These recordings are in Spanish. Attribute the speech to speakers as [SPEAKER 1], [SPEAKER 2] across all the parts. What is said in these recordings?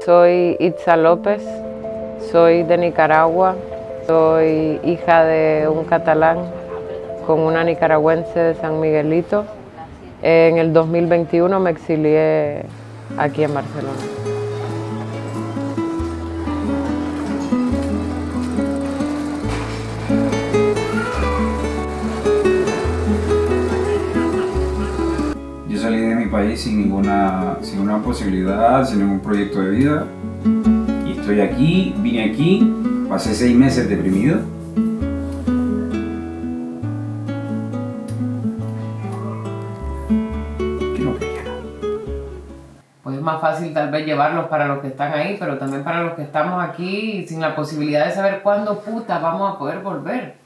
[SPEAKER 1] Soy Itza López, soy de Nicaragua, soy hija de un catalán con una nicaragüense de San Miguelito. En el 2021 me exilié aquí en Barcelona.
[SPEAKER 2] Yo salí de mi país sin ninguna posibilidad, sin ningún proyecto de vida. Y estoy aquí, vine aquí, pasé 6 meses deprimido. Que no quería nada.
[SPEAKER 1] Pues es más fácil tal vez llevarlos para los que están ahí, pero también para los que estamos aquí sin la posibilidad de saber cuándo puta vamos a poder volver.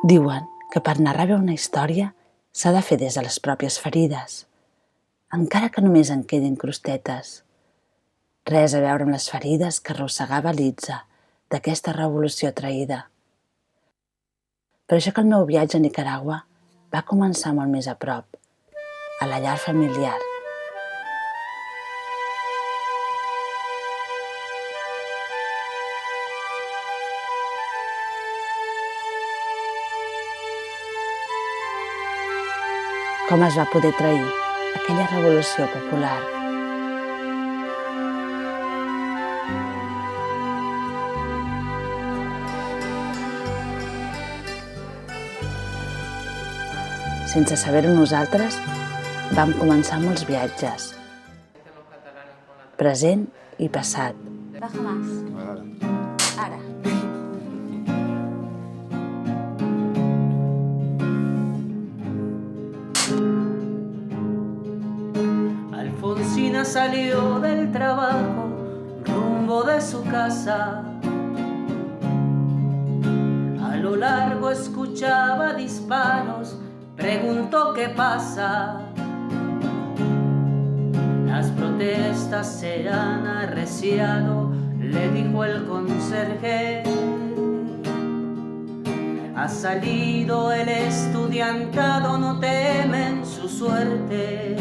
[SPEAKER 3] Diuen que per narrar bé una història s'ha de fer des de les pròpies ferides, encara que només en quedin crostetes. Res a veure amb les ferides que arrossegava l'Itza d'aquesta revolució traïda. Per això que el meu viatge a Nicaragua va començar molt més a prop, a la llar familiar. Com es va poder trair aquella revolució popular? Sense saber-ho nosaltres, vam començar molts viatges, present i passat.
[SPEAKER 4] Baja más. Ara.
[SPEAKER 5] Alfonsina salió del trabajo rumbo de su casa. A lo largo escuchaba disparos, preguntó qué pasa. Las protestas se han arreciado, le dijo el conserje. Ha salido el estudiantado, no temen su suerte.